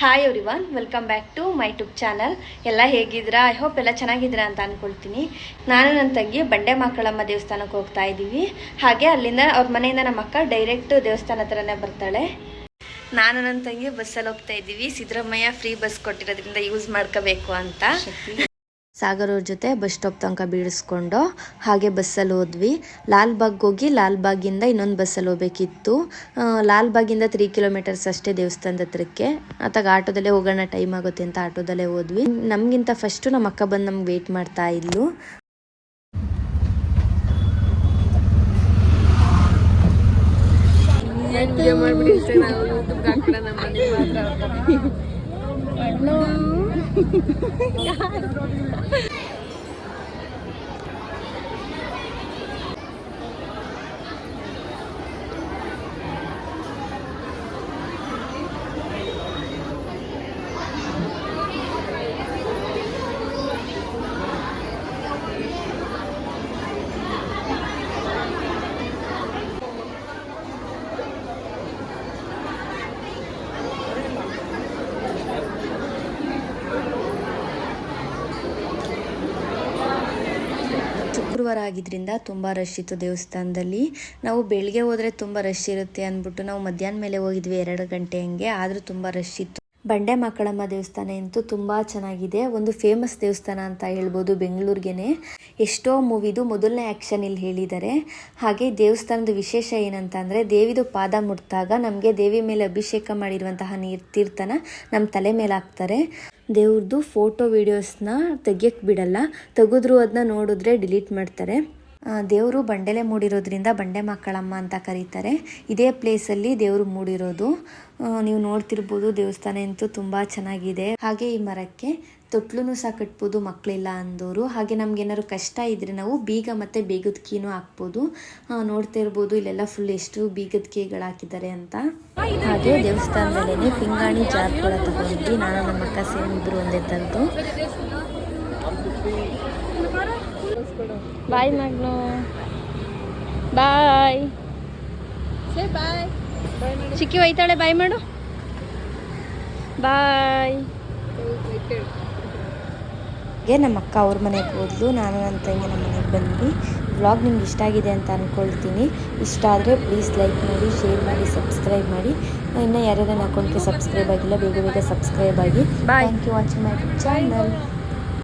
Hi everyone, welcome back to my YouTube channel. ಎಲ್ಲ ಹೇಗಿದ್ದೀರಾ? I hope ಎಲ್ಲ ಚೆನ್ನಾಗಿದ್ದೀರಾ ಅಂತ ಅಂದ್ಕೊಳ್ತೀನಿ. ನಾನು ನನ್ನ ತಂಗಿ ಬಂಡೆ ಮಕ್ಕಳಮ್ಮ ದೇವಸ್ಥಾನಕ್ಕೆ ಹೋಗ್ತಾ ಇದ್ದೀವಿ. ಹಾಗೆ ಅಲ್ಲಿಂದ ಅವ್ರ ಮನೆಯಿಂದ ನಮ್ಮ ಅಕ್ಕ ಡೈರೆಕ್ಟ್ ದೇವಸ್ಥಾನ ಹತ್ರನೇ ಬರ್ತಾಳೆ. ನಾನು ನನ್ನ ತಂಗಿ ಬಸ್ಸಲ್ಲಿ ಹೋಗ್ತಾ ಇದ್ದೀವಿ. ಸಿದ್ದರಾಮಯ್ಯ ಫ್ರೀ ಬಸ್ ಕೊಟ್ಟಿರೋದ್ರಿಂದ ಯೂಸ್ ಮಾಡ್ಕೋಬೇಕು ಅಂತ. ಸಾಗರ್ ಅವ್ರ ಜೊತೆ ಬಸ್ ಸ್ಟಾಪ್ ತನಕ ಬೀಳಿಸ್ಕೊಂಡು ಹಾಗೆ ಬಸ್ಸಲ್ಲಿ ಹೋದ್ವಿ. ಲಾಲ್ಬಾಗ್ ಹೋಗಿ ಲಾಲ್ಬಾಗಿಂದ ಇನ್ನೊಂದು ಬಸ್ಸಲ್ಲಿ ಹೋಗ್ಬೇಕಿತ್ತು. ಲಾಲ್ಬಾಗಿಂದ 3 ಕಿಲೋಮೀಟರ್ಸ್ ಅಷ್ಟೇ ದೇವಸ್ಥಾನದ ಹತ್ರಕ್ಕೆ. ಅತ್ತಾಗ ಆಟೋದಲ್ಲೇ ಹೋಗೋಣ, ಟೈಮ್ ಆಗುತ್ತೆ ಅಂತ ಆಟೋದಲ್ಲೇ ಹೋದ್ವಿ. ನಮಗಿಂತ ಫಸ್ಟು ನಮ್ಮ ಅಕ್ಕ ಬಂದು ನಮ್ಗೆ ವೇಟ್ ಮಾಡ್ತಾ ಇದ್ಲು. ಶುಕ್ರವಾರ ಆಗಿದ್ದರಿಂದ ತುಂಬ ರಶ್ ಇತ್ತು ದೇವಸ್ಥಾನದಲ್ಲಿ. ನಾವು ಬೆಳಿಗ್ಗೆ ಹೋದರೆ ತುಂಬ ರಶ್ ಇರುತ್ತೆ ಅಂದ್ಬಿಟ್ಟು ನಾವು ಮಧ್ಯಾಹ್ನ ಮೇಲೆ ಹೋಗಿದ್ವಿ 2 ಗಂಟೆ ಹಂಗೆ. ಆದರೂ ತುಂಬ ರಶ್ ಇತ್ತು. ಬಂಡೆ ಮಕ್ಕಳಮ್ಮ ದೇವಸ್ಥಾನ ಅಂತೂ ತುಂಬ ಚೆನ್ನಾಗಿದೆ. ಒಂದು ಫೇಮಸ್ ದೇವಸ್ಥಾನ ಅಂತ ಹೇಳ್ಬೋದು ಬೆಂಗಳೂರಿಗೇನೆ. ಎಷ್ಟೋ ಮೂವಿದು ಮೊದಲನೇ ಆ್ಯಕ್ಷನ್ ಇಲ್ಲಿ ಹೇಳಿದ್ದಾರೆ. ಹಾಗೆ ದೇವಸ್ಥಾನದ ವಿಶೇಷ ಏನಂತ ಅಂದರೆ, ದೇವಿದು ಪಾದ ಮುಟ್ಟಾಗ ನಮಗೆ ದೇವಿ ಮೇಲೆ ಅಭಿಷೇಕ ಮಾಡಿರುವಂತಹ ತೀರ್ಥನ ನಮ್ಮ ತಲೆ ಮೇಲೆ ಹಾಕ್ತಾರೆ. ದೇವ್ರದ್ದು ಫೋಟೋ ವೀಡಿಯೋಸ್ನ ತೆಗಿಯಕ್ಕೆ ಬಿಡಲ್ಲ, ತೆಗೆದ್ರು ಅದನ್ನ ನೋಡಿದ್ರೆ ಡಿಲೀಟ್ ಮಾಡ್ತಾರೆ. ದೇವರು ಬಂಡೆಲೆ ಮೂಡಿರೋದ್ರಿಂದ ಬಂಡೆ ಮಕ್ಕಳಮ್ಮ ಅಂತ ಕರೀತಾರೆ. ಇದೇ ಪ್ಲೇಸಲ್ಲಿ ದೇವರು ಮೂಡಿರೋದು. ನೀವು ನೋಡ್ತಿರ್ಬೋದು, ದೇವಸ್ಥಾನ ಅಂತೂ ತುಂಬ ಚೆನ್ನಾಗಿದೆ. ಹಾಗೆ ಈ ಮರಕ್ಕೆ ತೊಟ್ಲೂ ಸಹ ಕಟ್ಬೋದು ಮಕ್ಕಳಿಲ್ಲ ಅಂದವರು. ಹಾಗೆ ನಮ್ಗೆ ಏನಾದ್ರು ಕಷ್ಟ ಇದ್ರೆ ನಾವು ಬೀಗ ಮತ್ತು ಬೇಗದ ಕೀನೂ ಹಾಕ್ಬೋದು. ನೋಡ್ತಾ ಇರ್ಬೋದು ಇಲ್ಲೆಲ್ಲ ಫುಲ್ ಎಷ್ಟು ಬೀಗದ ಕೀಗಳು ಹಾಕಿದ್ದಾರೆ ಅಂತ. ಹಾಗೆ ದೇವಸ್ಥಾನದಲ್ಲೇ ಪಿಂಗಾಣಿ ಜಾರ್ಗಳ ತಗೊಂಡ್ವಿ. ನಾನು ನಮ್ಮ ಅಕ್ಕ ಸೇಮ್ ಇಬ್ಬರು ಒಂದೇ ತಂದು. ಬಾಯ್ ಮಗ್ನು, ಬಾಯ್. ಚಿಕ್ಕಿ ಒಯ್ತಾಳೆ, ಬಾಯ್ ಮಾಡು. ಬಾಯ್. ಹಾಗೆ ನಮ್ಮ ಅಕ್ಕ ಅವ್ರ ಮನೆಗೆ ಹೋದ್ಲು, ನಾನು ನನ್ನ ತಂಗಿ ನಮ್ಮ ಮನೆಗೆ ಬಂದ್ವಿ. ವ್ಲಾಗ್ ನಿಮ್ಗೆ ಇಷ್ಟ ಆಗಿದೆ ಅಂತ ಅಂದ್ಕೊಳ್ತೀನಿ. ಇಷ್ಟ ಆದರೆ ಪ್ಲೀಸ್ ಲೈಕ್ ಮಾಡಿ, ಶೇರ್ ಮಾಡಿ, ಸಬ್ಸ್ಕ್ರೈಬ್ ಮಾಡಿ. ಇನ್ನು ಯಾರ್ಯಾರು ನನ್ನ ಅಕೌಂಟ್ಗೆ ಸಬ್ಸ್ಕ್ರೈಬ್ ಆಗಿಲ್ಲ ಬೇಗ ಬೇಗ ಸಬ್ಸ್ಕ್ರೈಬ್ ಆಗಿ. Thank you watching my channel.